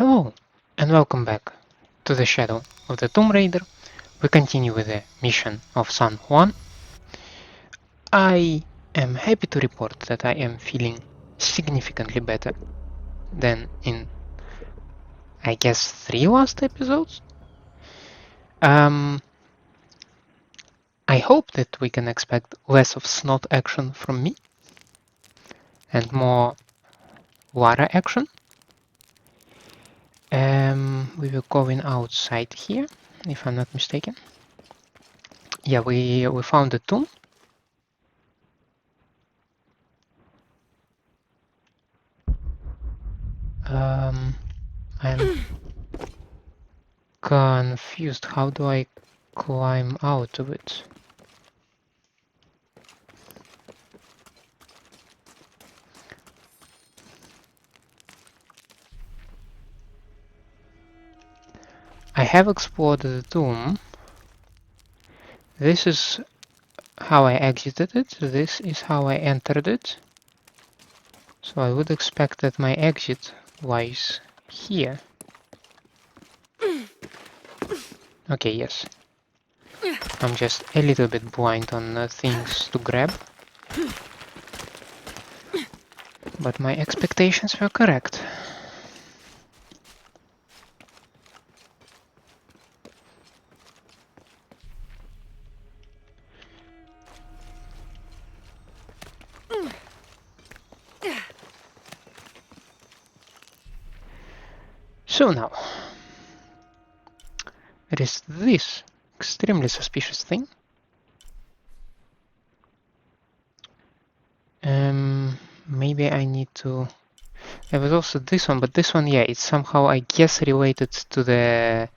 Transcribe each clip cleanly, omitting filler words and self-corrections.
Hello, and welcome back to the Shadow of the Tomb Raider. We continue with the mission of San Juan. I am happy to report that I am feeling significantly better than in, I guess, 3 last episodes. I hope that we can expect less of snot action from me and more Lara action. We were going outside here, if I'm not mistaken. Yeah, we found the tomb. I'm confused. How do I climb out of it? I have explored the tomb. This is how I exited it. This is how I entered it. So I would expect that my exit lies here. Okay, yes. I'm just a little bit blind on things to grab. But my expectations were correct. So now, there is this extremely suspicious thing. Maybe I need to... There was also this one, but this one, yeah, it's somehow, I guess, related to the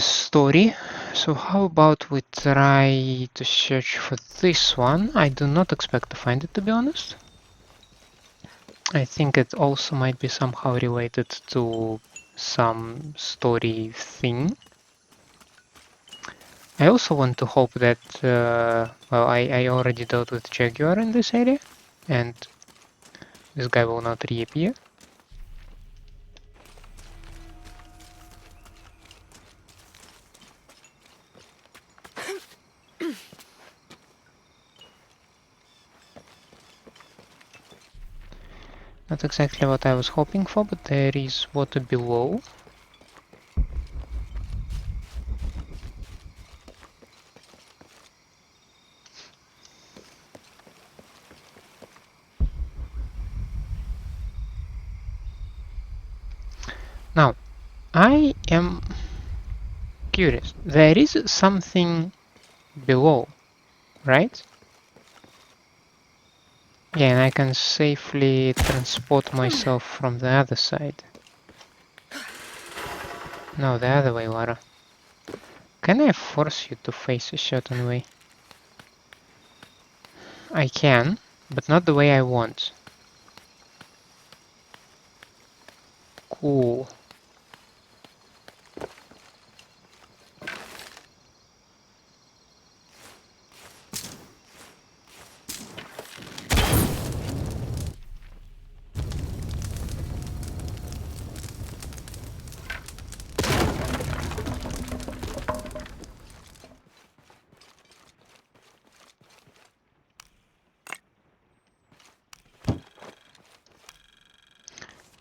story. So how about we try to search for this one? I do not expect to find it, to be honest. I think it also might be somehow related to some story thing. I also want to hope that, well, I already dealt with Jaguar in this area, and this guy will not reappear. Not exactly what I was hoping for, but there is water below. Now, I am curious. There is something below, right? Yeah, and I can safely transport myself from the other side. No, the other way, Lara. Can I force you to face a certain way? I can, but not the way I want. Cool.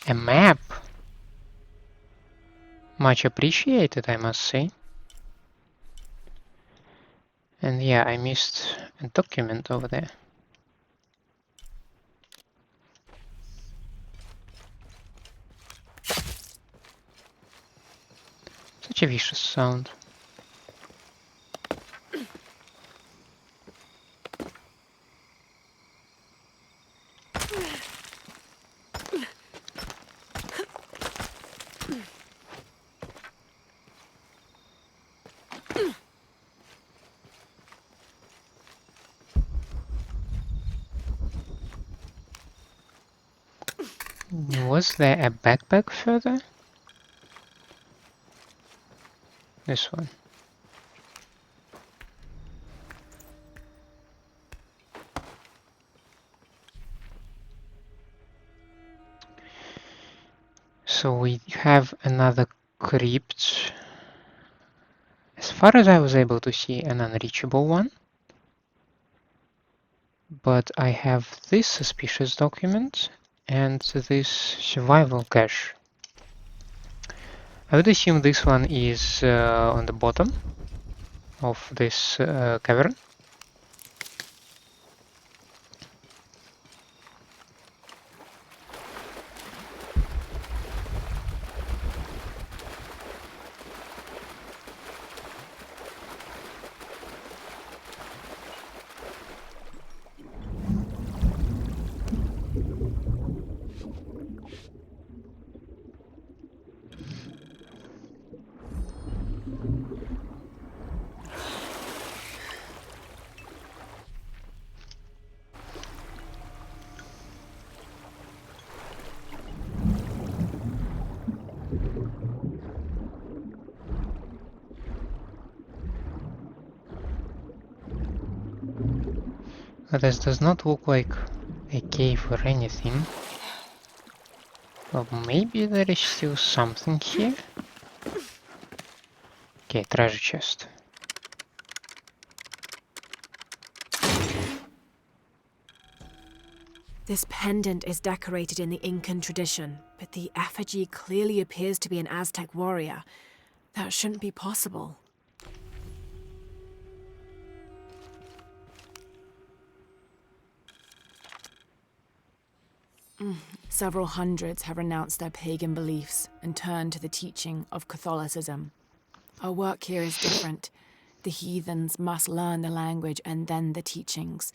A map! Much appreciated, I must say. And yeah, I missed a document over there. Such a vicious sound. Was there a backpack further? This one. So we have another crypt. As far as I was able to see, an unreachable one. But I have this suspicious document and this survival cache. I would assume this one is on the bottom of this cavern. This does not look like a cave or anything. Well, maybe there is still something here. Okay, treasure chest. This pendant is decorated in the Incan tradition, but the effigy clearly appears to be an Aztec warrior. That shouldn't be possible. Several hundreds have renounced their pagan beliefs and turned to the teaching of Catholicism. Our work here is different. The heathens must learn the language and then the teachings.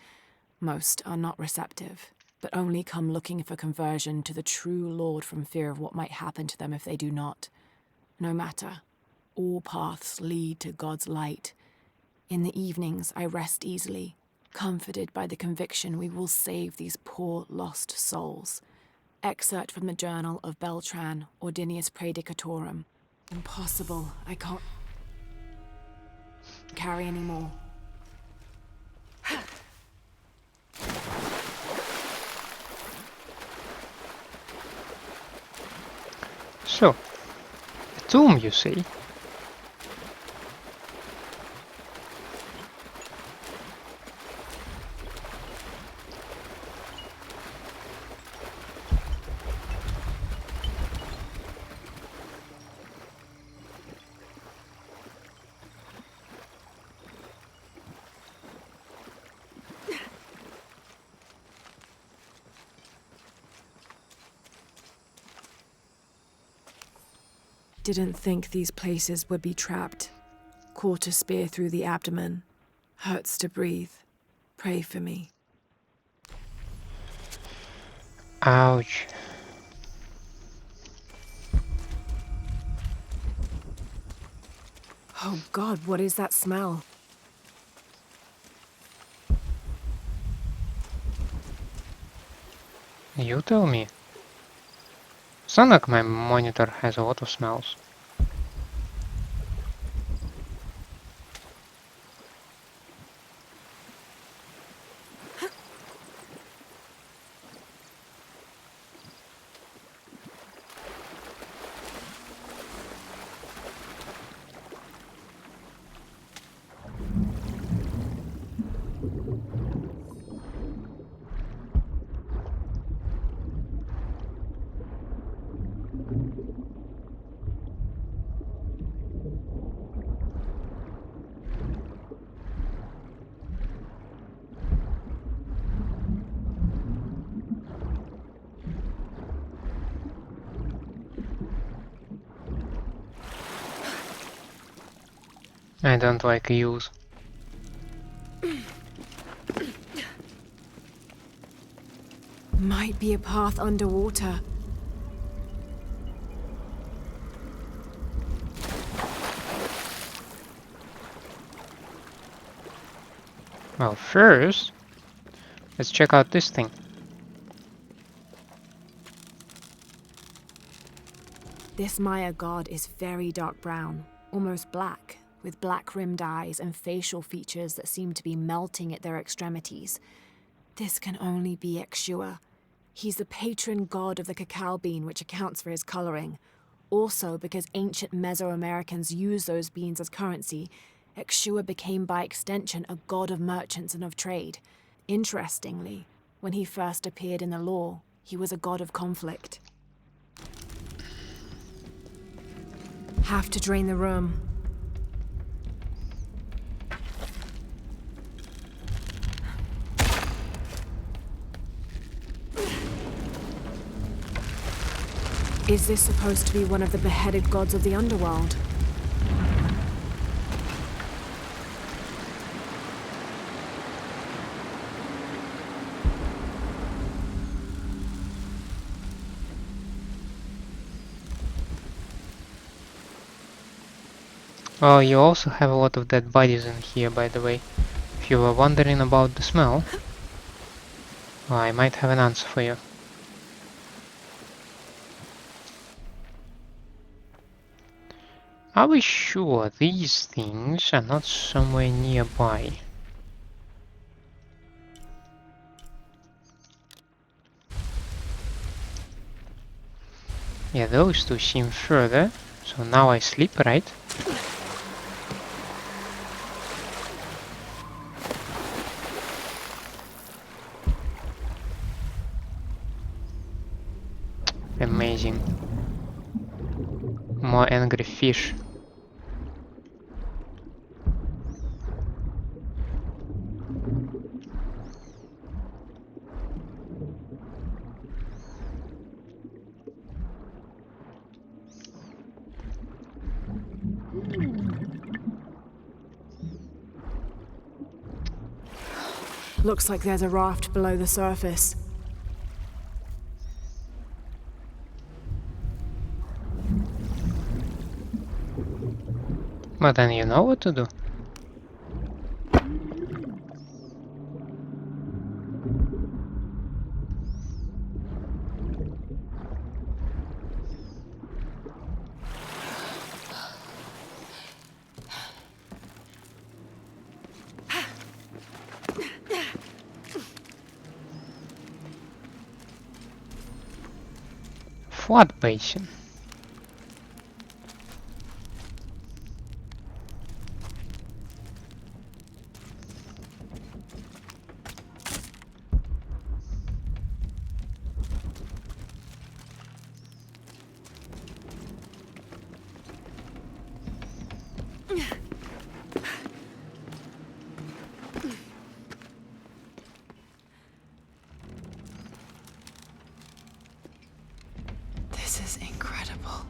Most are not receptive, but only come looking for conversion to the true Lord from fear of what might happen to them if they do not. No matter. All paths lead to God's light. In the evenings, I rest easily, comforted by the conviction we will save these poor, lost souls. Excerpt from the journal of Beltran, Ordinius Praedicatorum. Impossible. I can't carry anymore. So, a tomb, you see? Didn't think these places would be trapped. Caught a spear through the abdomen. Hurts to breathe. Pray for me. Ouch. Oh God, what is that smell? You tell me. Sound like my monitor has a lot of smells. I don't like eels. Might be a path underwater. Well, first, let's check out this thing. This Maya god is very dark brown, almost black, with black-rimmed eyes and facial features that seem to be melting at their extremities. This can only be Exua. He's the patron god of the cacao bean, which accounts for his coloring. Also, because ancient Mesoamericans used those beans as currency, Exua became by extension a god of merchants and of trade. Interestingly, when he first appeared in the lore, he was a god of conflict. Have to drain the room. Is this supposed to be one of the beheaded gods of the underworld? Oh, you also have a lot of dead bodies in here, by the way. If you were wondering about the smell, well, I might have an answer for you. Are we sure these things are not somewhere nearby? Yeah, those two seem further. So now I sleep, right? Amazing. More angry fish. Looks like there's a raft below the surface. But then you know what to do. Flood basin. This is incredible.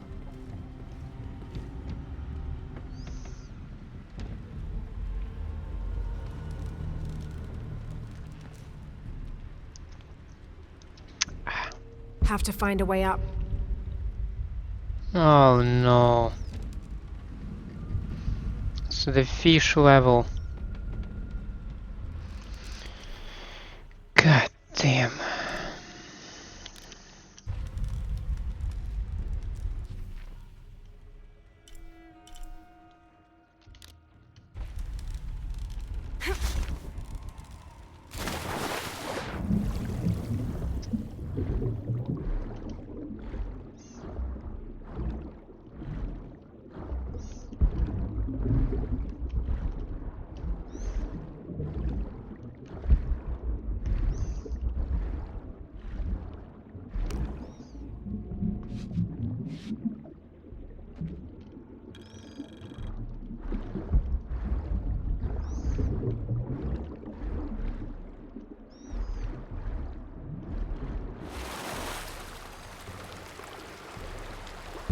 Have to find a way up. Oh no. So the fish level. God damn.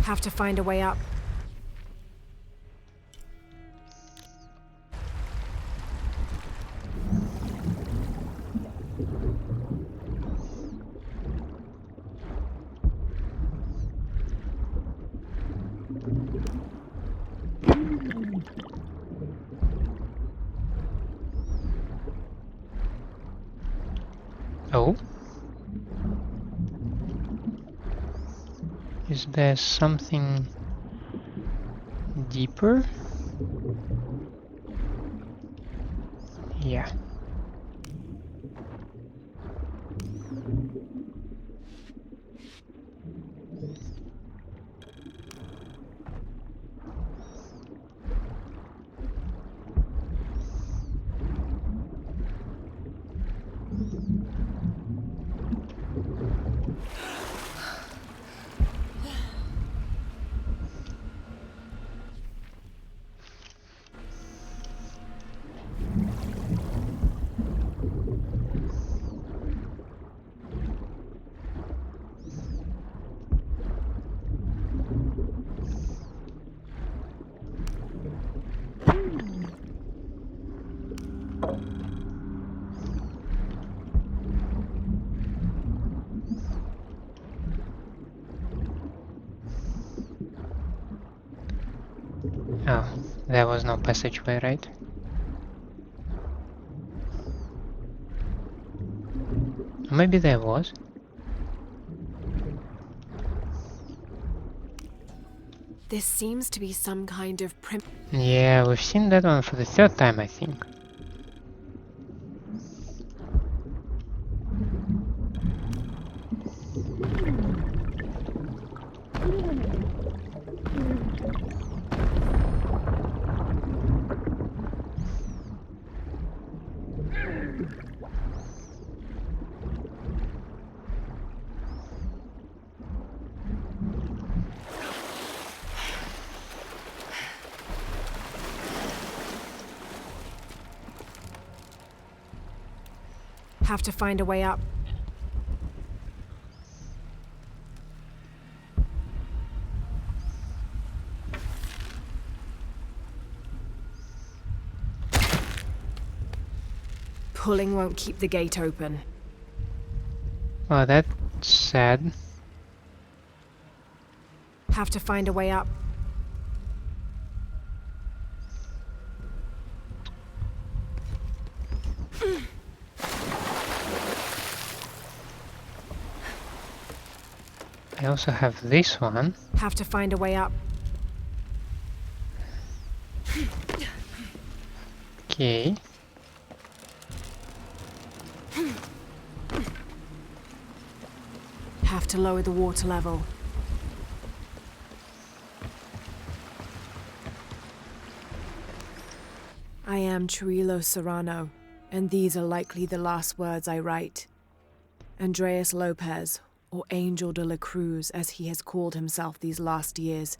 Have to find a way up. Oh? Is there something deeper? Yeah. Oh, there was no passageway, right? Maybe there was. This seems to be some kind of Yeah, we've seen that one for the third time, I think. Have to find a way up. Pulling won't keep the gate open. Oh, that's sad. Have to find a way up. I also have this one. Have to find a way up. Okay. Have to lower the water level. I am Trujillo Serrano, and these are likely the last words I write. Andreas Lopez, or Angel de la Cruz as he has called himself these last years,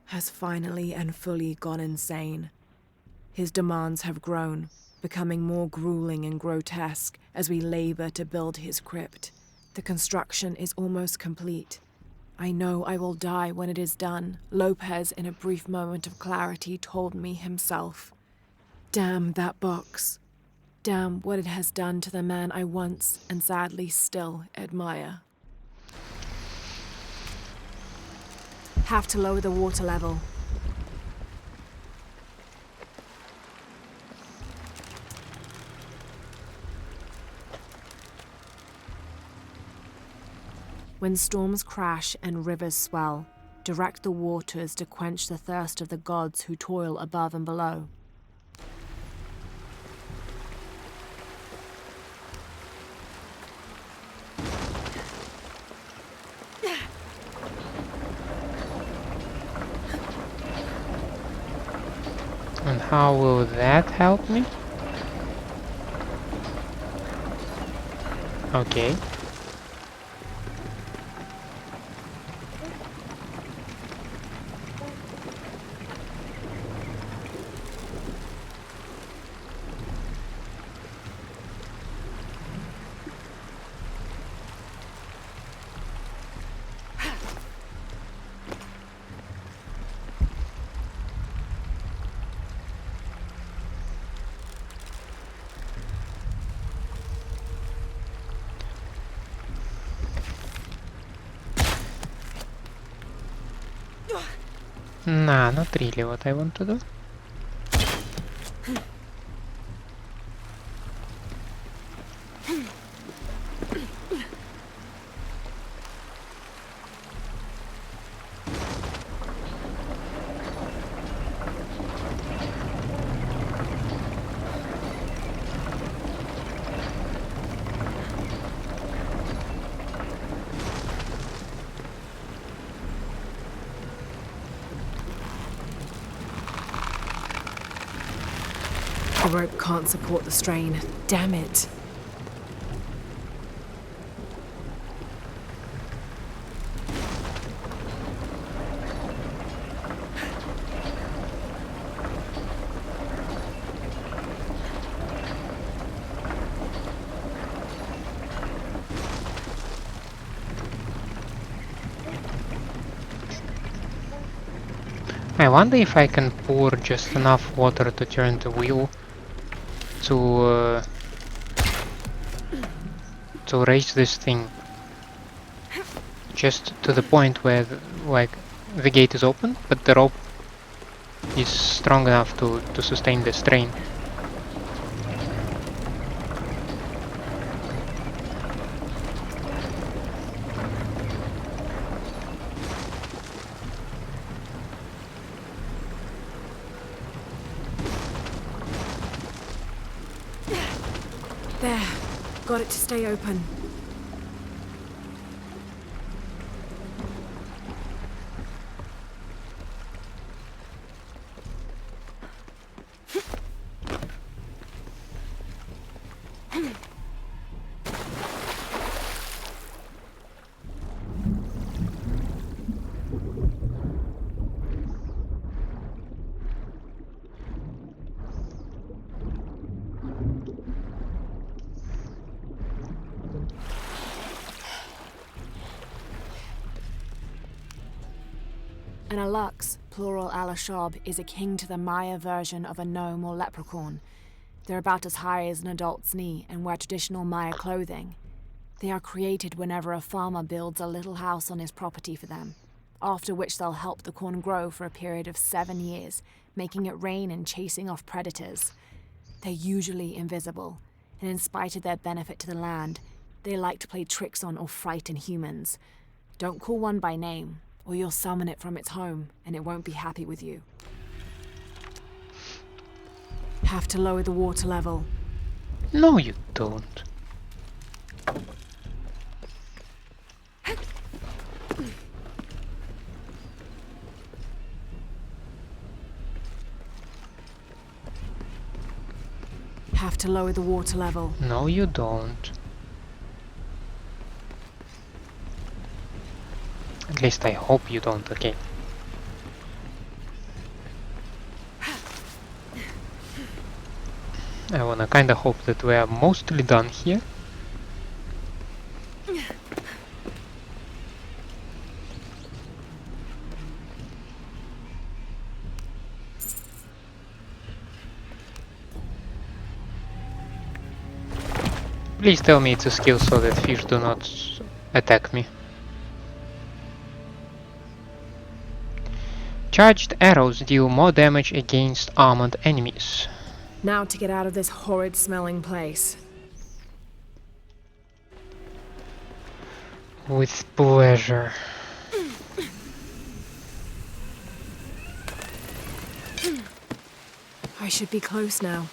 has finally and fully gone insane. His demands have grown, becoming more grueling and grotesque as we labor to build his crypt. The construction is almost complete. I know I will die when it is done, Lopez, in a brief moment of clarity, told me himself. Damn that box. Damn what it has done to the man I once, and sadly still, admire. Have to lower the water level. When storms crash and rivers swell, direct the waters to quench the thirst of the gods who toil above and below. And how will that help me? Okay. Nah, not really what I want to do. The rope can't support the strain. Damn it. I wonder if I can pour just enough water to turn the wheel to raise this thing just to the point where like the gate is open, but the rope is strong enough to sustain the strain. There. Got it to stay open. An Alux, plural Alashab, is akin to the Maya version of a gnome or leprechaun. They're about as high as an adult's knee and wear traditional Maya clothing. They are created whenever a farmer builds a little house on his property for them, after which they'll help the corn grow for a period of 7 years, making it rain and chasing off predators. They're usually invisible, and in spite of their benefit to the land, they like to play tricks on or frighten humans. Don't call one by name, or you'll summon it from its home, and it won't be happy with you. Have to lower the water level. No, you don't. Have to lower the water level. No, you don't. At least I hope you don't, okay. I wanna kinda hope that we are mostly done here. Please tell me it's a skill so that fish do not attack me. Charged arrows deal more damage against armored enemies. Now to get out of this horrid smelling place. With pleasure. I should be close now.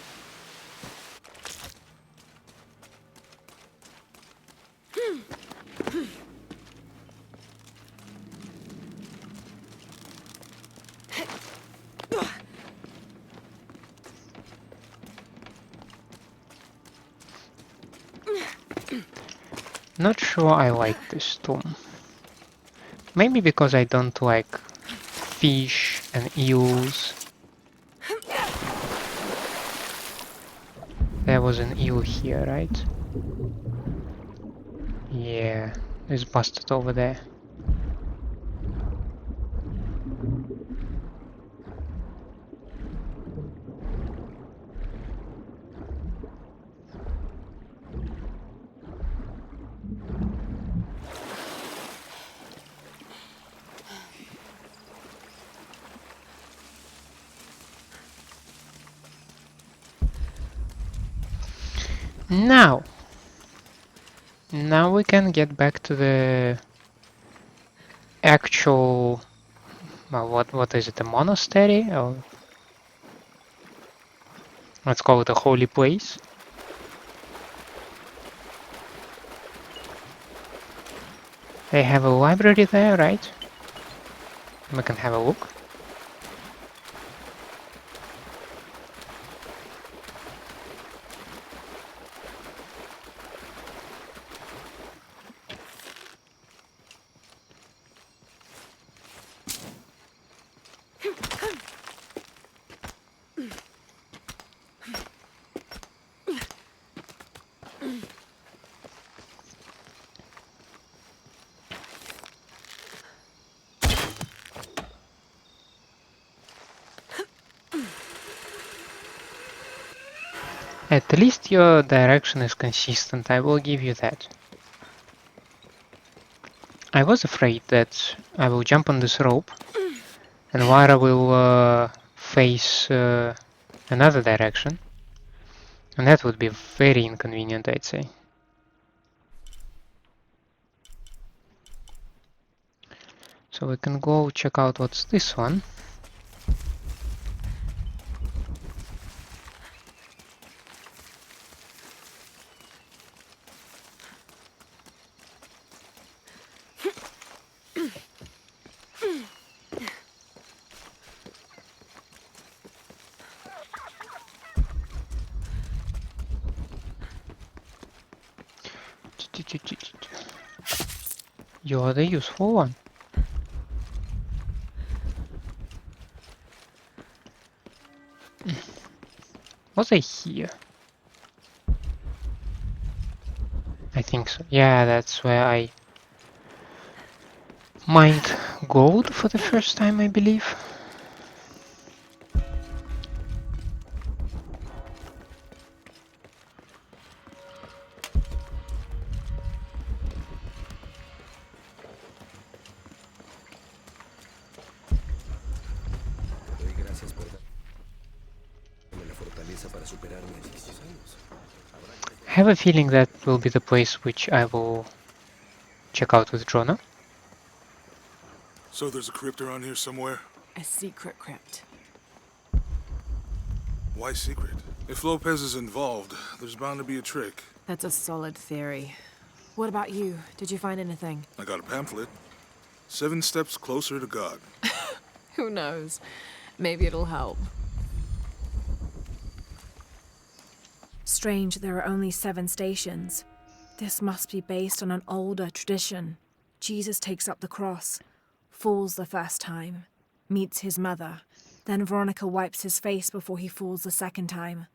Not sure I like this tomb. Maybe because I don't like fish and eels. There was an eel here, right? Yeah, it's busted over there. Now we can get back to the actual, well, what is it, a monastery? Or let's call it a holy place. They have a library there, right? We can have a look. At least your direction is consistent, I will give you that. I was afraid that I will jump on this rope and Vara will face another direction. And that would be very inconvenient, I'd say. So we can go check out what's this one. You're the useful one. Was I here? I think so. Yeah, that's where I mined gold for the first time, I believe. I have a feeling that will be the place which I will check out with Jonah. So there's a crypt around here somewhere? A secret crypt. Why secret? If Lopez is involved, there's bound to be a trick. That's a solid theory. What about you? Did you find anything? I got a pamphlet. 7 steps closer to God. Who knows? Maybe it'll help. Strange there are only 7 stations. This must be based on an older tradition. Jesus takes up the cross, falls the first time, meets his mother. Then Veronica wipes his face before he falls the second time.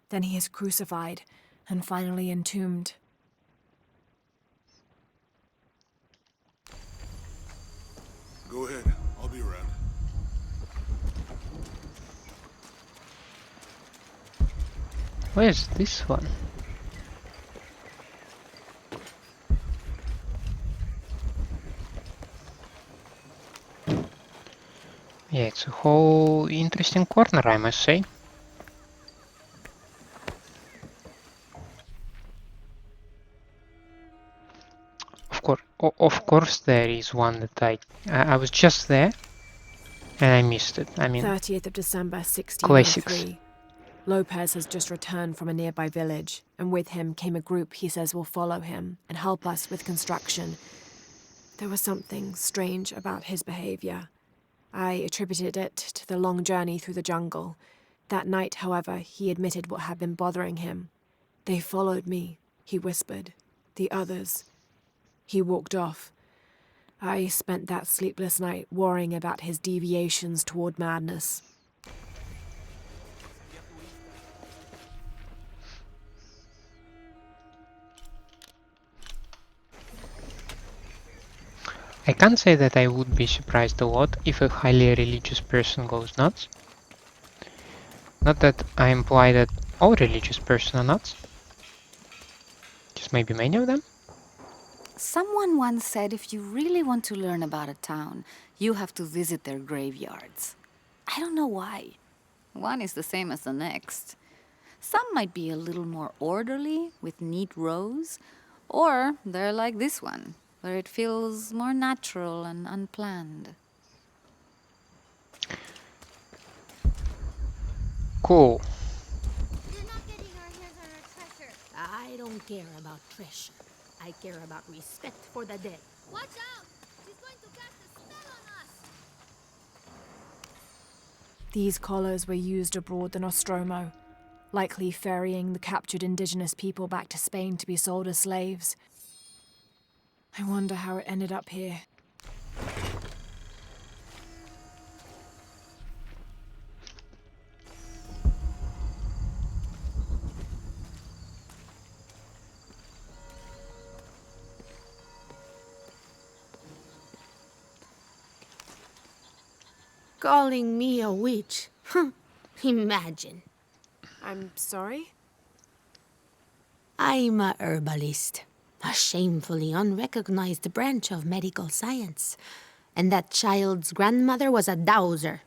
Then he is crucified and finally entombed. Go ahead, I'll be around. Where's this one? Yeah, it's a whole interesting corner, I must say. Of course, there is one that I was just there and I missed it. I mean, 30th of December, classics. 1603. Lopez has just returned from a nearby village, and with him came a group he says will follow him and help us with construction. There was something strange about his behavior. I attributed it to the long journey through the jungle. That night, however, he admitted what had been bothering him. They followed me, he whispered. The others. He walked off. I spent that sleepless night worrying about his deviations toward madness. I can't say that I would be surprised a lot if a highly religious person goes nuts. Not that I imply that all religious persons are nuts. Just maybe many of them. Someone once said if you really want to learn about a town, you have to visit their graveyards. I don't know why. One is the same as the next. Some might be a little more orderly, with neat rows, or they're like this one, where it feels more natural and unplanned. Cool. You're not getting our hands on our treasure. I don't care about treasure. I care about respect for the dead. Watch out! She's going to cast a spell on us! These collars were used abroad in Nostromo, likely ferrying the captured indigenous people back to Spain to be sold as slaves. I wonder how it ended up here. Calling me a witch? Imagine. I'm sorry? I'm a herbalist, a shamefully unrecognized branch of medical science. And that child's grandmother was a dowser.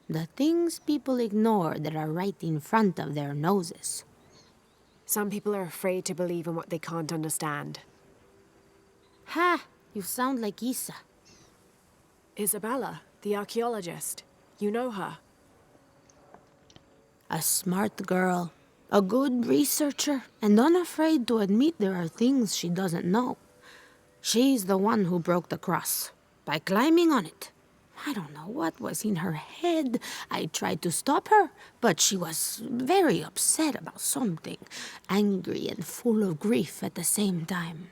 The things people ignore that are right in front of their noses. Some people are afraid to believe in what they can't understand. Ha! You sound like Isa. Isabela, the archaeologist. You know her. A smart girl, a good researcher, and unafraid to admit there are things she doesn't know. She's the one who broke the cross, by climbing on it. I don't know what was in her head. I tried to stop her, but she was very upset about something, angry and full of grief at the same time.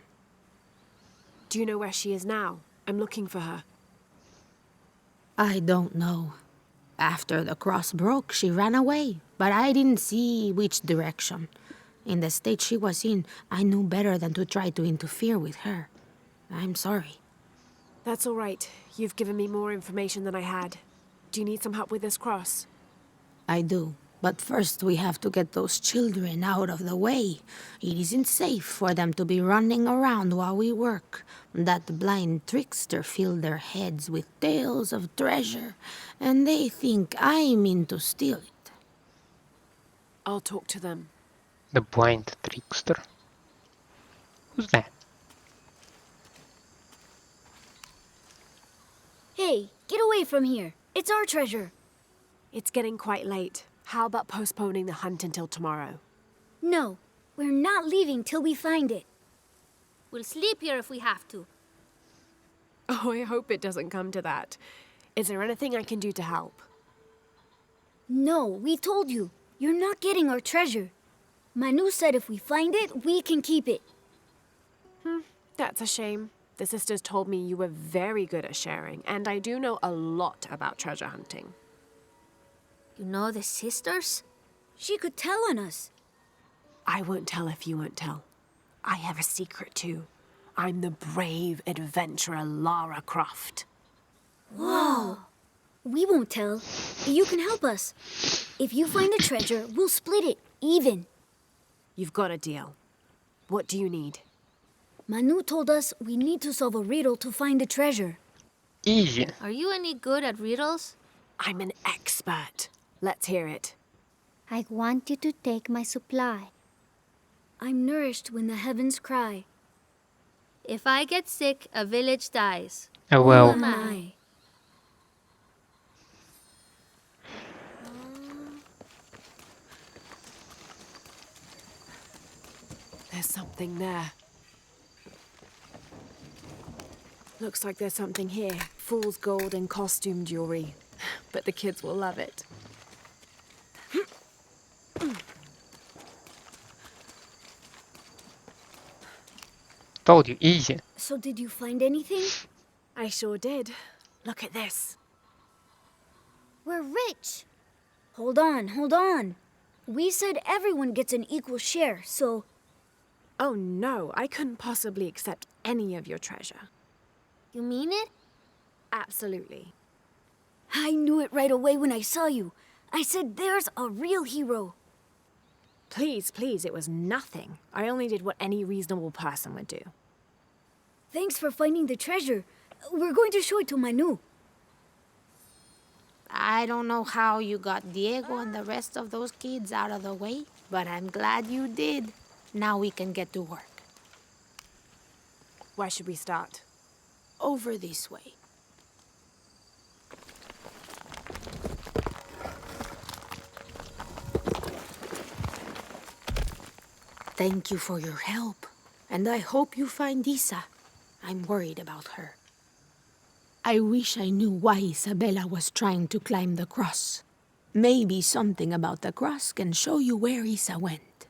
Do you know where she is now? I'm looking for her. I don't know. After the cross broke, she ran away, but I didn't see which direction. In the state she was in, I knew better than to try to interfere with her. I'm sorry. That's all right. You've given me more information than I had. Do you need some help with this cross? I do. But first we have to get those children out of the way. It isn't safe for them to be running around while we work. That blind trickster filled their heads with tales of treasure, and they think I mean to steal it. I'll talk to them. The blind trickster? Who's that? Hey, get away from here. It's our treasure. It's getting quite late. How about postponing the hunt until tomorrow? No, we're not leaving till we find it. We'll sleep here if we have to. Oh, I hope it doesn't come to that. Is there anything I can do to help? No, we told you. You're not getting our treasure. Manu said if we find it, we can keep it. That's a shame. The sisters told me you were very good at sharing, and I do know a lot about treasure hunting. You know the sisters? She could tell on us. I won't tell if you won't tell. I have a secret too. I'm the brave adventurer Lara Croft. Whoa. We won't tell. You can help us. If you find the treasure, we'll split it, even. You've got a deal. What do you need? Manu told us we need to solve a riddle to find the treasure. Easy. Are you any good at riddles? I'm an expert. Let's hear it. I want you to take my supply. I'm nourished when the heavens cry. If I get sick, a village dies. Oh well. Who am I? There's something there. Looks like there's something here. Fool's gold and costume jewelry. But the kids will love it. Told you, easy. So did you find anything? I sure did. Look at this. We're rich. Hold on. We said everyone gets an equal share, so... Oh no, I couldn't possibly accept any of your treasure. You mean it? Absolutely. I knew it right away when I saw you. I said there's a real hero. Please, it was nothing. I only did what any reasonable person would do. Thanks for finding the treasure. We're going to show it to Manu. I don't know how you got Diego and the rest of those kids out of the way, but I'm glad you did. Now we can get to work. Where should we start? Over this way. Thank you for your help, and I hope you find Isa. I'm worried about her. I wish I knew why Isabela was trying to climb the cross. Maybe something about the cross can show you where Isa went.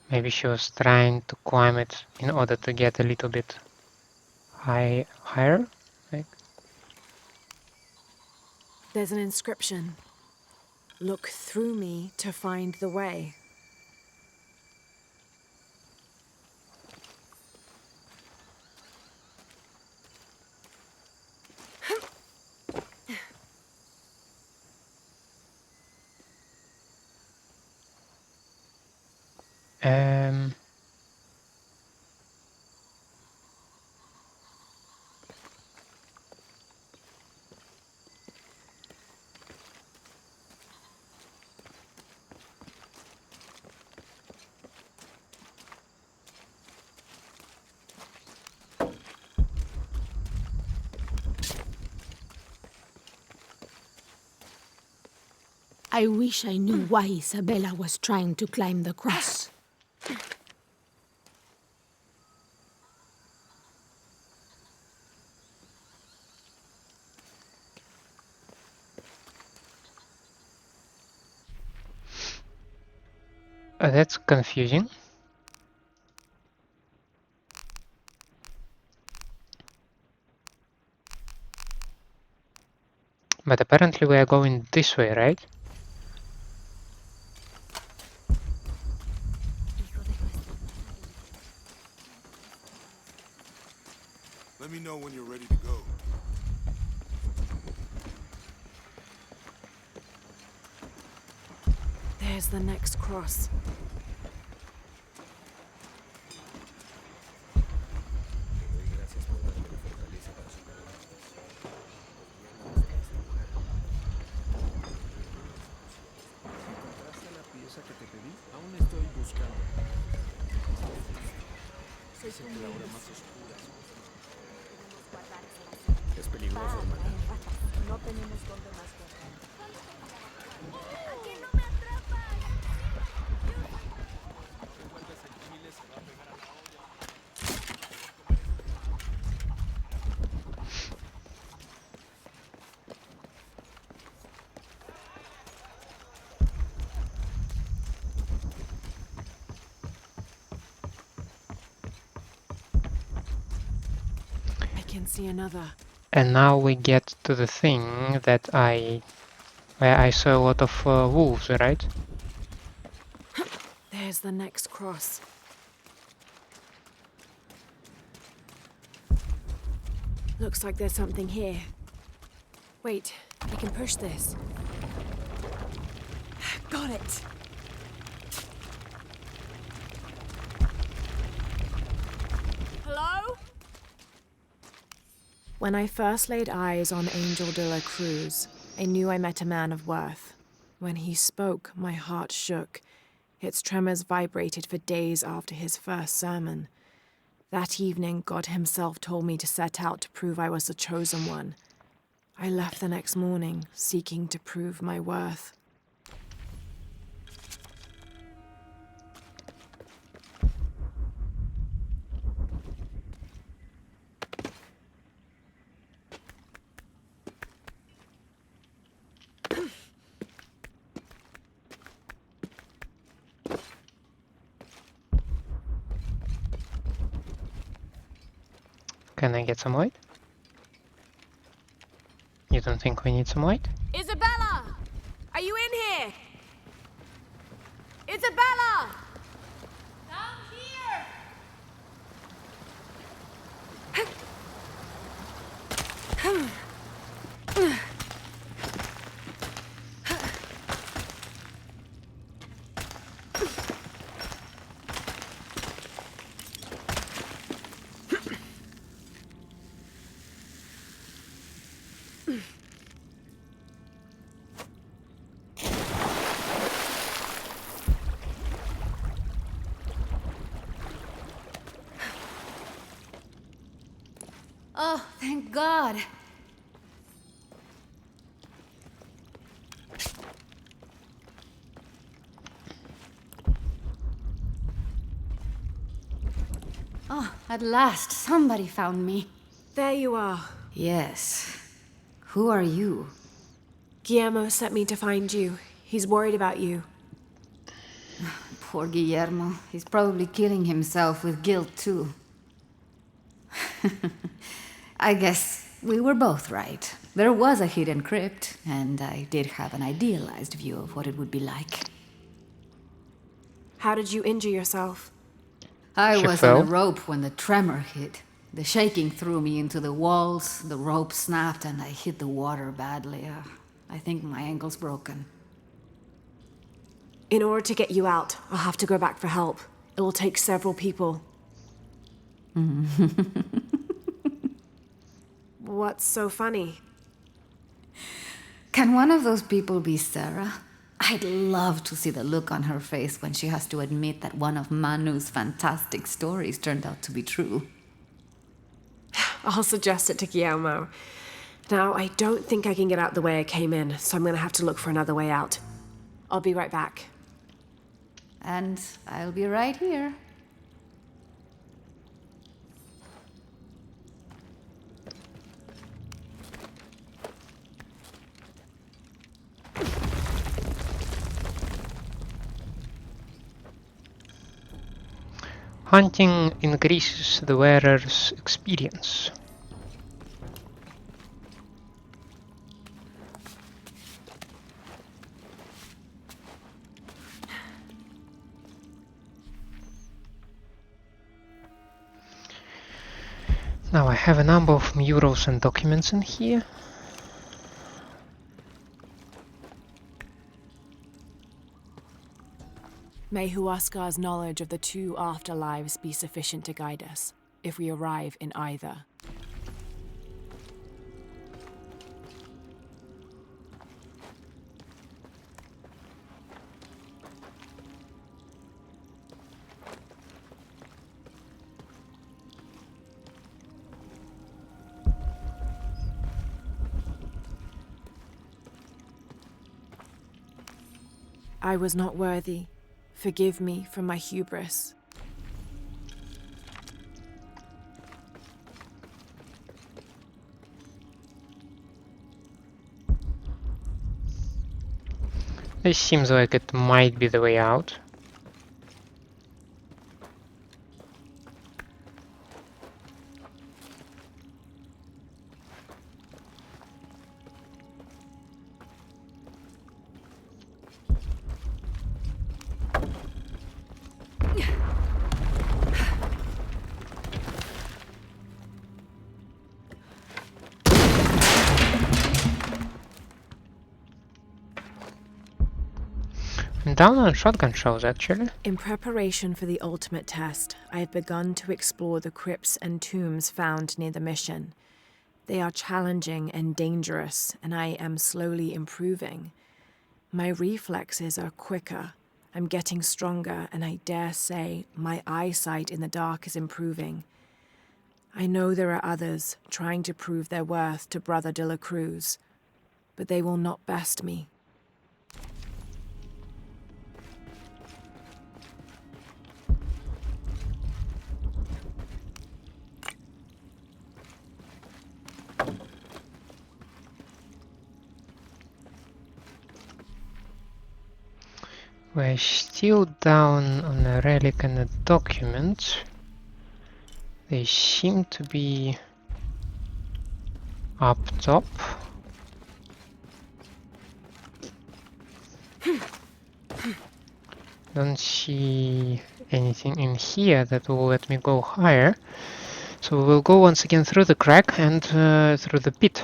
Maybe she was trying to climb it in order to get a little bit higher. Like, There's an inscription. Look through me to find the way. um, I wish I knew why Isabela was trying to climb the cross. That's confusing. But apparently we are going this way, right? Let me know when you're ready to go. There's the next cross. Es peligroso, hermana. No tenemos dónde más correr. I can see another. And now we get to the thing that where I saw a lot of wolves, right? There's the next cross. Looks like there's something here. Wait, I can push this. Got it! Hello? When I first laid eyes on Angel de la Cruz, I knew I met a man of worth. When he spoke, my heart shook. Its tremors vibrated for days after his first sermon. That evening, God himself told me to set out to prove I was the chosen one. I left the next morning, seeking to prove my worth. Can I get some white? You don't think we need some white? Isabela! Are you in here? Isabela! Down here! Oh, thank God. Oh, at last, somebody found me. There you are. Yes. Who are you? Guillermo sent me to find you. He's worried about you. Poor Guillermo. He's probably killing himself with guilt, too. I guess we were both right. There was a hidden crypt, and I did have an idealized view of what it would be like. How did you injure yourself? I She was fell? on a rope when the tremor hit. The shaking threw me into the walls, the rope snapped, and I hit the water badly. I think my ankle's broken. In order to get you out, I'll have to go back for help. It will take several people. What's so funny? Can one of those people be Sarah? I'd love to see the look on her face when she has to admit that one of Manu's fantastic stories turned out to be true. I'll suggest it to Guillermo. Now, I don't think I can get out the way I came in, so I'm gonna have to look for another way out. I'll be right back. And I'll be right here. Hunting increases the wearer's experience. Now I have a number of murals and documents in here. May Huascar's knowledge of the two afterlives be sufficient to guide us, if we arrive in either. I was not worthy. Forgive me for my hubris. This seems like it might be the way out. I'm down on shotgun shells, actually. In preparation for the ultimate test, I have begun to explore the crypts and tombs found near the mission. They are challenging and dangerous, and I am slowly improving. My reflexes are quicker. I'm getting stronger, and I dare say my eyesight in the dark is improving. I know there are others trying to prove their worth to Brother de la Cruz, but they will not best me. We're still down on a relic and a document. They seem to be up top. Don't see anything in here that will let me go higher. So we'll go once again through the crack and through the pit.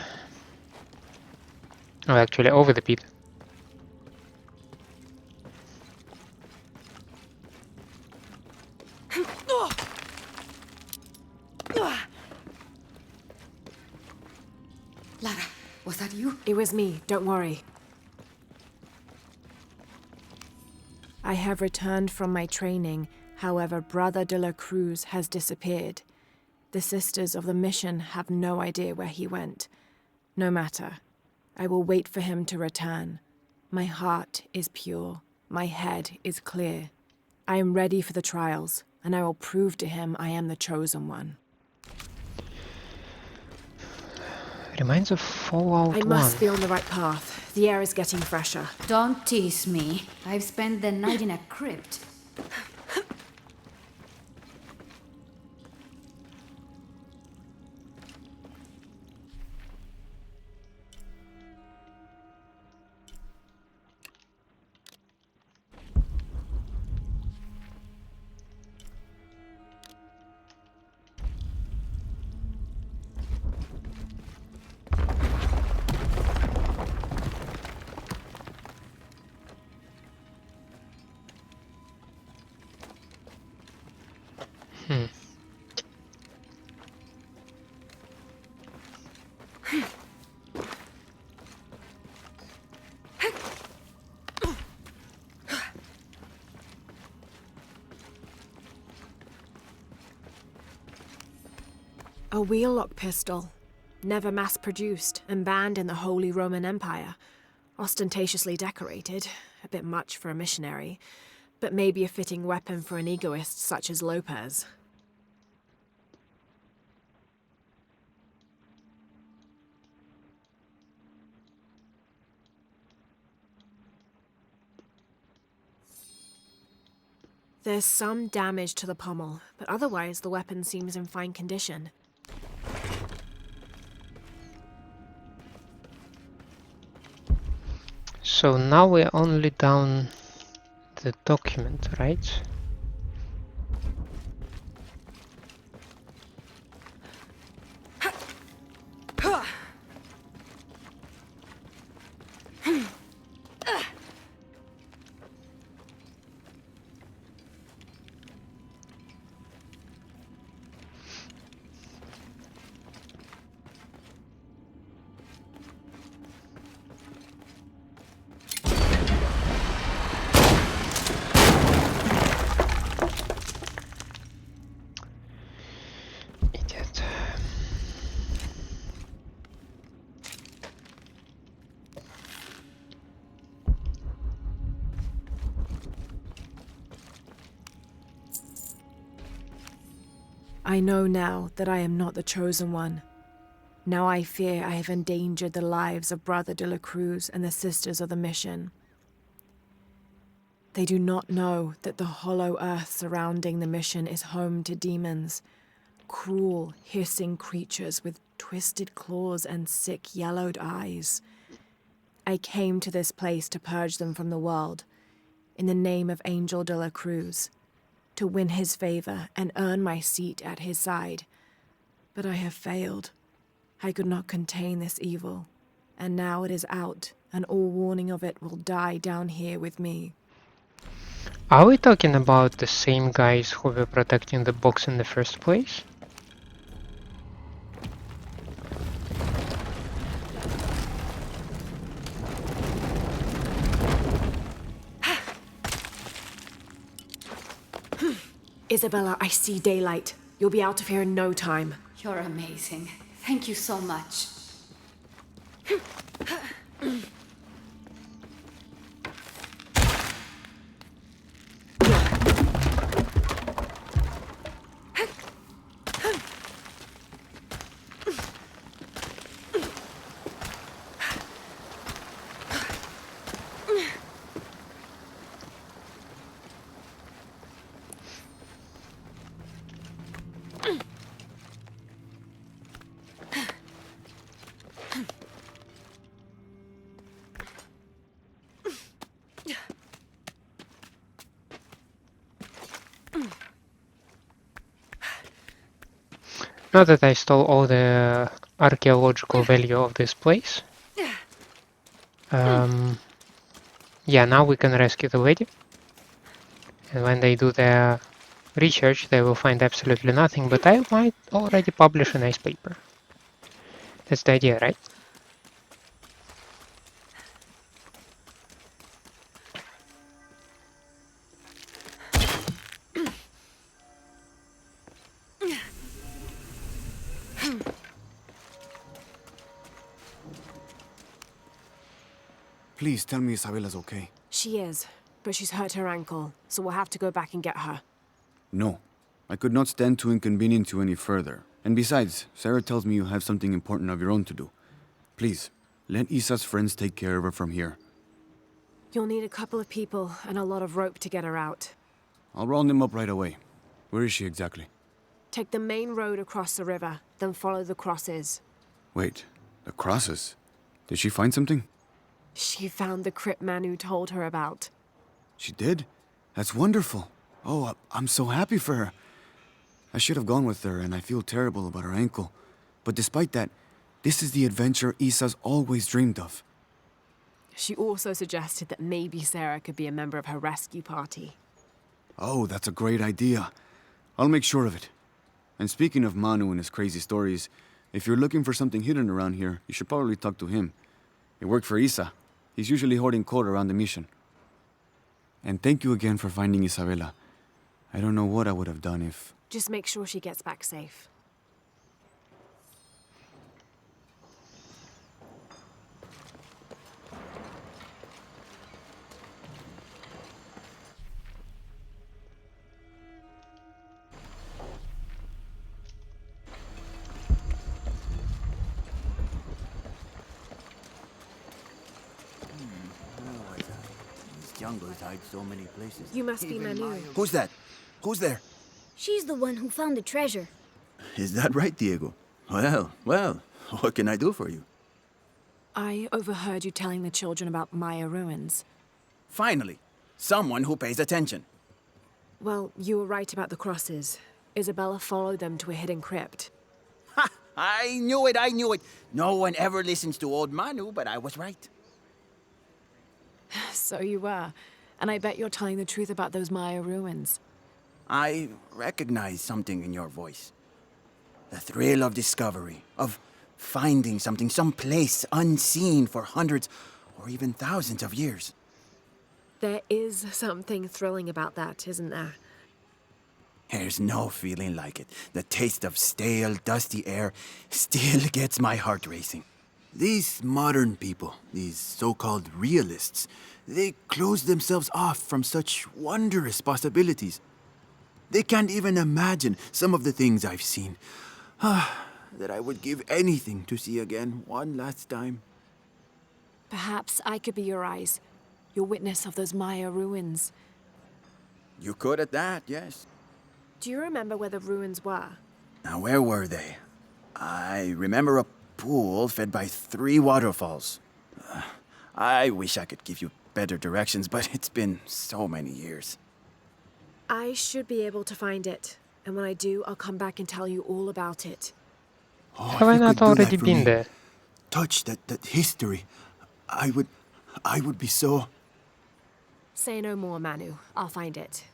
Oh, actually over the pit. Lara, was that you? It was me, don't worry. I have returned from my training, however, Brother de la Cruz has disappeared. The sisters of the mission have no idea where he went. No matter. I will wait for him to return. My heart is pure. My head is clear. I am ready for the trials, and I will prove to him I am the chosen one. Reminds of Fallout 1. I must be on the right path. The air is getting fresher. Don't tease me. I've spent the night in a crypt. A wheellock pistol, never mass-produced and banned in the Holy Roman Empire. Ostentatiously decorated, a bit much for a missionary, but maybe a fitting weapon for an egoist such as Lopez. There's some damage to the pommel, but otherwise the weapon seems in fine condition. So now we're only down the document, right? Idiot. I know now that I am not the chosen one. Now I fear I have endangered the lives of Brother de la Cruz and the Sisters of the Mission. They do not know that the hollow earth surrounding the mission is home to demons, cruel, hissing creatures with twisted claws and sick, yellowed eyes. I came to this place to purge them from the world, in the name of Angel de la Cruz, to win his favor and earn my seat at his side. But I have failed. I could not contain this evil, and now it is out, and all warning of it will die down here with me. Are we talking about the same guys who were protecting the box in the first place? Isabela, I see daylight. You'll be out of here in no time. You're amazing. Thank you so much. Not that I stole all the archaeological value of this place. Yeah, now we can rescue the lady. And when they do their research, they will find absolutely nothing, but I might already publish a nice paper. That's the idea, right? Please tell me Isabela's okay. She is, but she's hurt her ankle, so we'll have to go back and get her. No. I could not stand to inconvenience you any further. And besides, Sarah tells me you have something important of your own to do. Please, let Isa's friends take care of her from here. You'll need a couple of people and a lot of rope to get her out. I'll round them up right away. Where is she exactly? Take the main road across the river, then follow the crosses. Wait, the crosses? Did she find something? She found the crypt Manu told her about. She did? That's wonderful. Oh, I'm so happy for her. I should have gone with her, and I feel terrible about her ankle. But despite that, this is the adventure Isa's always dreamed of. She also suggested that maybe Sarah could be a member of her rescue party. Oh, that's a great idea. I'll make sure of it. And speaking of Manu and his crazy stories, if you're looking for something hidden around here, you should probably talk to him. He worked for Isa. He's usually hoarding coal around the mission. And thank you again for finding Isabela. I don't know what I would have done if... Just make sure she gets back safe. jungles hide so many places. You must be Manu. Who's that? Who's there? She's the one who found the treasure. Is that right, Diego? Well, what can I do for you? I overheard you telling the children about Maya ruins. Finally, someone who pays attention. Well, you were right about the crosses. Isabela followed them to a hidden crypt. Ha! I knew it! No one ever listens to old Manu, but I was right. So you were. And I bet you're telling the truth about those Maya ruins. I recognize something in your voice. The thrill of discovery, of finding something someplace unseen for hundreds or even thousands of years. There is something thrilling about that, isn't there? There's no feeling like it. The taste of stale, dusty air still gets my heart racing. These modern people, these so-called realists, they close themselves off from such wondrous possibilities. They can't even imagine some of the things I've seen. That I would give anything to see again one last time. Perhaps I could be your eyes, your witness of those Maya ruins. You could at that, yes. Do you remember where the ruins were? Now, where were they? I remember a pool fed by 3 waterfalls. I wish I could give you better directions, but it's been so many years. I should be able to find it. And when I do, I'll come back and tell you all about it. Oh, Have if I you not could do that already for been me, there? touch that history, I would be so... Say no more, Manu. I'll find it.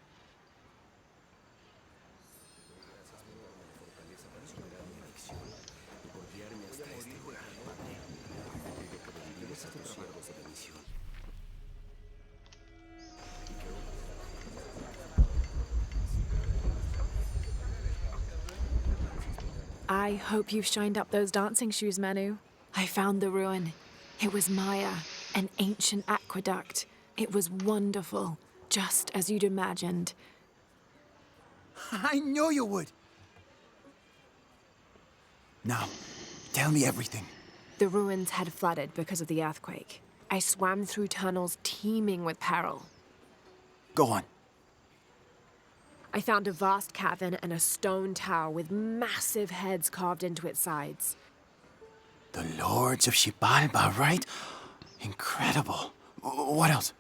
I hope you've shined up those dancing shoes, Manu. I found the ruin. It was Maya, an ancient aqueduct. It was wonderful, just as you'd imagined. I knew you would! Now, tell me everything. The ruins had flooded because of the earthquake. I swam through tunnels teeming with peril. Go on. I found a vast cavern and a stone tower with massive heads carved into its sides. The Lords of Xibalba, right? Incredible. What else?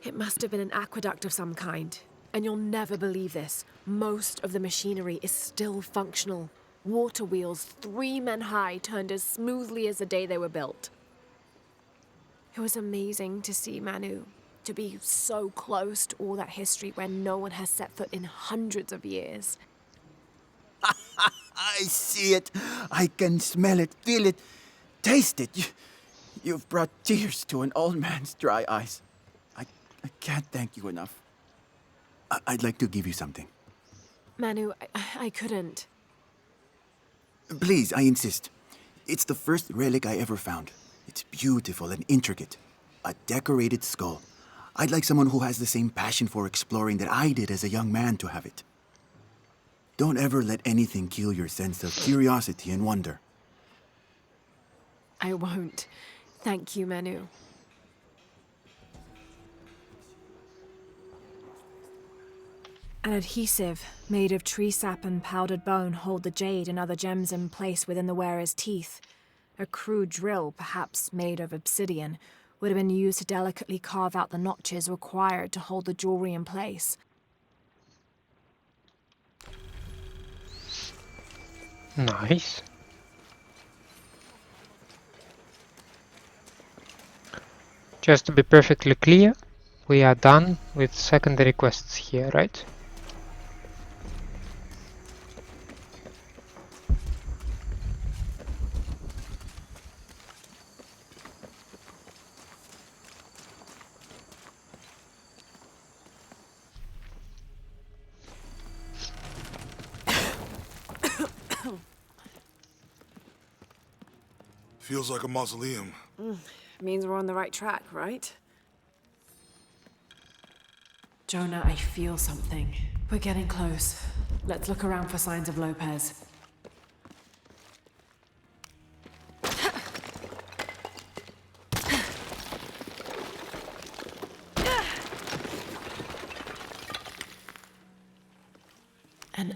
It must have been an aqueduct of some kind. And you'll never believe this. Most of the machinery is still functional. Water wheels 3 men high turned as smoothly as the day they were built. It was amazing to see, Manu. To be so close to all that history where no one has set foot in hundreds of years. I see it. I can smell it, feel it, taste it. You've brought tears to an old man's dry eyes. I can't thank you enough. I'd like to give you something. Manu, I couldn't. Please, I insist. It's the first relic I ever found. It's beautiful and intricate. A decorated skull. I'd like someone who has the same passion for exploring that I did as a young man to have it. Don't ever let anything kill your sense of curiosity and wonder. I won't. Thank you, Manu. An adhesive made of tree sap and powdered bone hold the jade and other gems in place within the wearer's teeth. A crude drill, perhaps made of obsidian, would have been used to delicately carve out the notches required to hold the jewelry in place. Nice. Just to be perfectly clear, we are done with secondary quests here, right? Feels like a mausoleum. Means we're on the right track, right? Jonah, I feel something. We're getting close. Let's look around for signs of Lopez.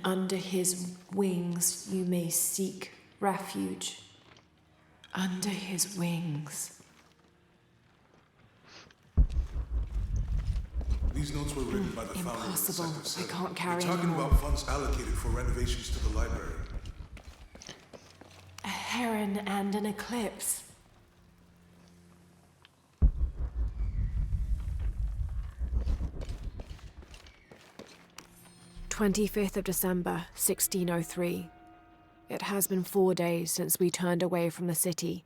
under his wings you may seek refuge. Under his wings. These notes were written by the founder of the Impossible. Sector I 7. can't carry They're talking anymore. about funds allocated for renovations to the library. A heron and an eclipse. "25th of December, 1603. It has been 4 days since we turned away from the city.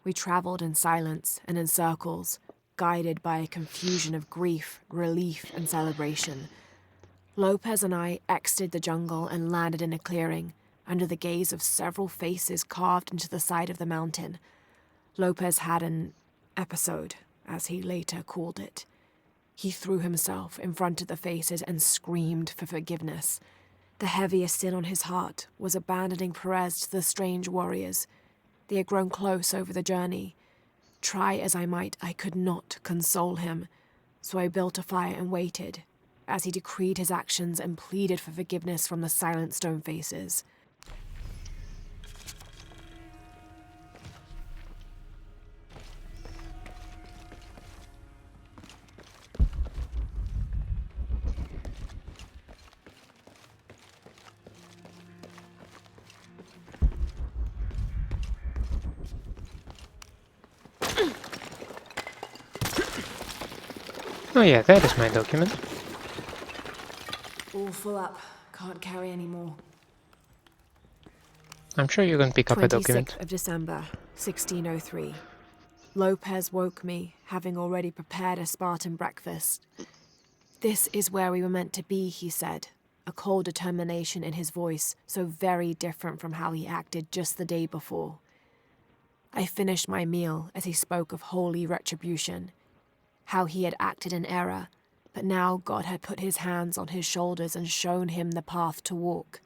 We travelled in silence and in circles, guided by a confusion of grief, relief, and celebration. Lopez and I exited the jungle and landed in a clearing, under the gaze of several faces carved into the side of the mountain. Lopez had an episode, as he later called it. He threw himself in front of the faces and screamed for forgiveness. The heaviest sin on his heart was abandoning Perez to the strange warriors. They had grown close over the journey. Try as I might, I could not console him, so I built a fire and waited, as he decreed his actions and pleaded for forgiveness from the silent stone faces. Oh yeah, that is my document. All full up. Can't carry any more. I'm sure you can pick up a 26th document. of December, 1603. Lopez woke me, having already prepared a Spartan breakfast. "This is where we were meant to be," he said, a cold determination in his voice, so very different from how he acted just the day before. I finished my meal as he spoke of holy retribution, how he had acted in error, but now God had put his hands on his shoulders and shown him the path to walk.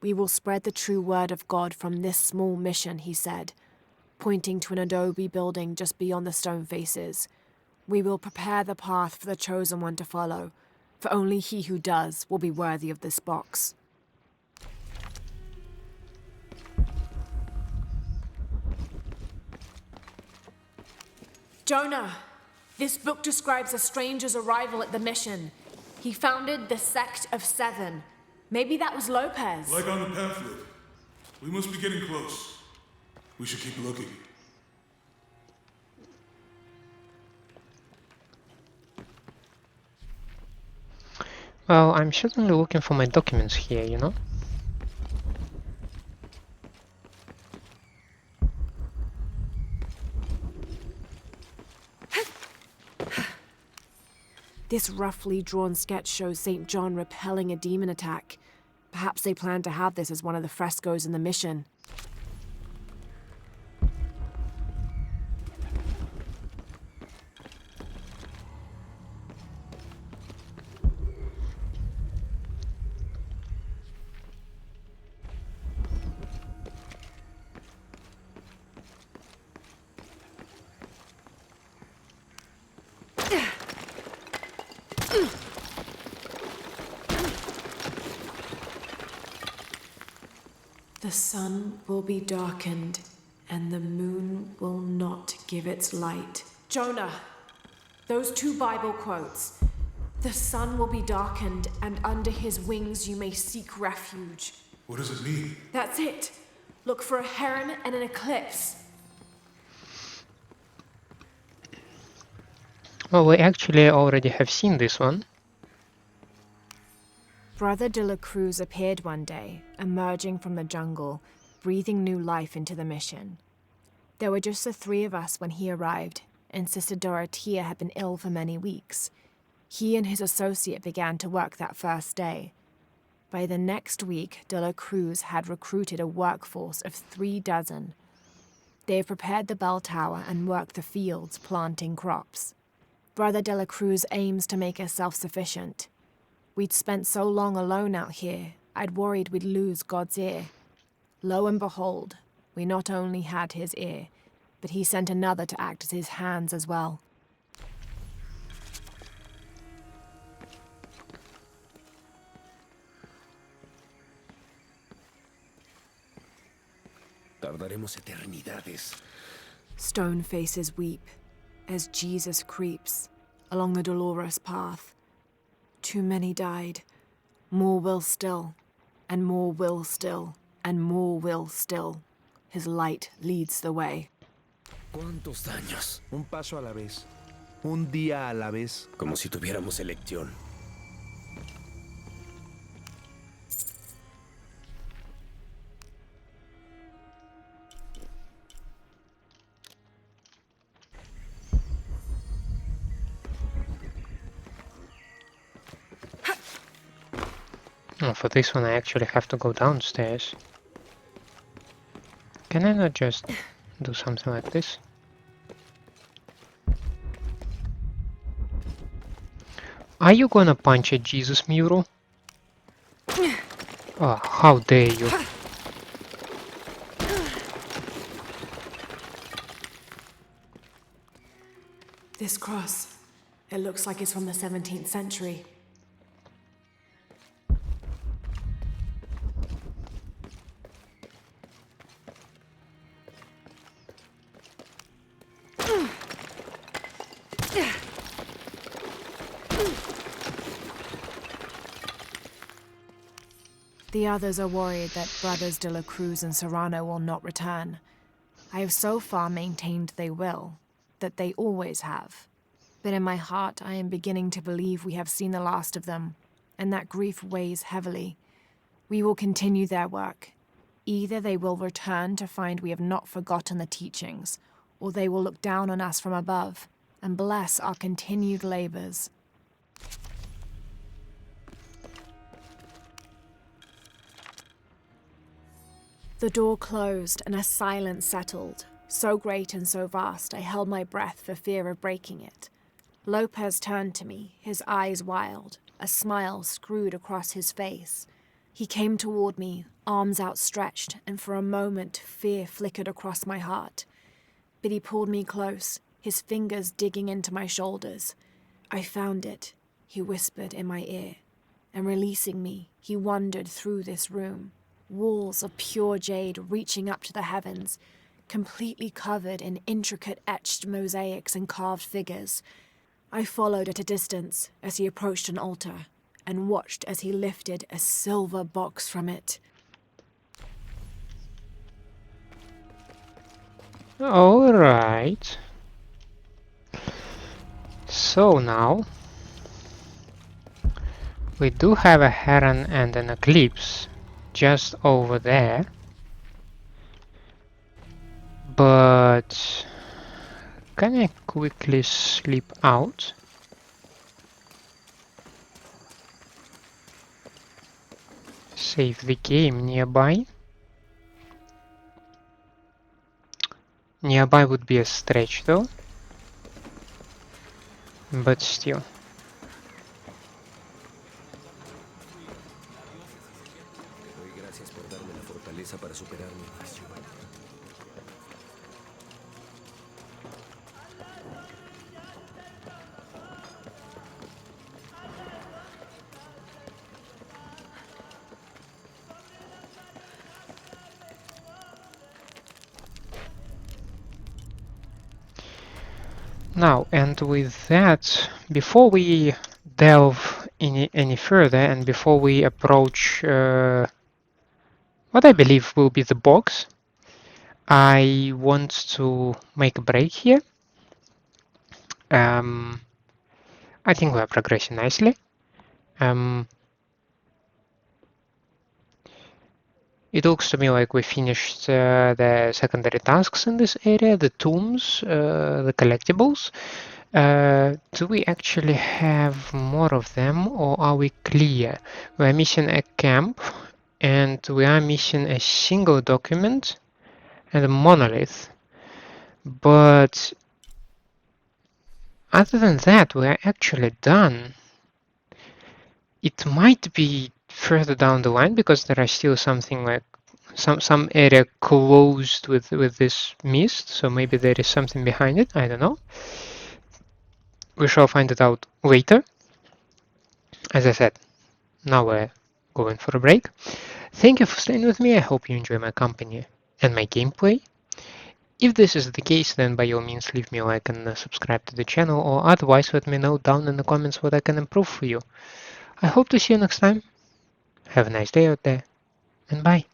"We will spread the true word of God from this small mission," he said, pointing to an adobe building just beyond the stone faces. "We will prepare the path for the chosen one to follow, for only he who does will be worthy of this box." "Jonah, this book describes a stranger's arrival at the mission. He founded the Sect of Seven. Maybe that was Lopez." Like on the pamphlet. We must be getting close. We should keep looking. Well, I'm certainly looking for my documents here, you know? This roughly drawn sketch shows St. John repelling a demon attack. Perhaps they plan to have this as one of the frescoes in the mission. "The sun will be darkened, and the moon will not give its light." Jonah, those two Bible quotes. "The sun will be darkened, and under his wings you may seek refuge." What does it mean? That's it. Look for a heron and an eclipse. Well, we actually already have seen this one. Brother de la Cruz appeared one day, emerging from the jungle, breathing new life into the mission. There were just the three of us when he arrived, and Sister Dorothea had been ill for many weeks. He and his associate began to work that first day. By the next week, de la Cruz had recruited a workforce of 36. They had prepared the bell tower and worked the fields, planting crops. Brother de la Cruz aims to make us self-sufficient. We'd spent so long alone out here, I'd worried we'd lose God's ear. Lo and behold, we not only had his ear, but he sent another to act as his hands as well. Tardaremos eternidades. Stone faces weep as Jesus creeps along the dolorous path. Too many died. More will still, and more will still, and more will still. His light leads the way. ¿Cuántos daños? Un paso a la vez. Un día a la vez. Como si tuviéramos elección. Oh, for this one I actually have to go downstairs. Can I not just do something like this? Are you gonna punch a Jesus mural? Oh, how dare you! This cross, it looks like it's from the 17th century. The others are worried that brothers de la Cruz and Serrano will not return. I have so far maintained they will, that they always have. But in my heart I am beginning to believe we have seen the last of them, and that grief weighs heavily. We will continue their work. Either they will return to find we have not forgotten the teachings, or they will look down on us from above and bless our continued labors. The door closed and a silence settled, so great and so vast I held my breath for fear of breaking it. Lopez turned to me, his eyes wild, a smile screwed across his face. He came toward me, arms outstretched, and for a moment fear flickered across my heart. But he pulled me close, his fingers digging into my shoulders. I found it, he whispered in my ear, and releasing me, he wandered through this room. Walls of pure jade reaching up to the heavens, completely covered in intricate etched mosaics and carved figures. I followed at a distance as he approached an altar, and watched as he lifted a silver box from it. Alright. So now we do have a heron and an eclipse just over there, but can I quickly slip out? Save the game nearby. Nearby would be a stretch though, but still. Para superar mi pasión. Now, and with that, before we delve any further and before we approach what I believe will be the box, I want to make a break here. I think we are progressing nicely. It looks to me like we finished the secondary tasks in this area, the tombs, the collectibles. Do we actually have more of them, or are we clear? We are missing a camp, and we are missing a single document and a monolith. But other than that, we are actually done. It might be further down the line because there are still something like some area closed with this mist, so maybe there is something behind it. I don't know. We shall find it out later. As I said, now we're going for a break. Thank you for staying with me. I hope you enjoy my company. and my gameplay? If this is the case, then by all means leave me a like and subscribe to the channel, or otherwise let me know down in the comments what I can improve for you. I hope to see you next time. Have a nice day out there, and bye.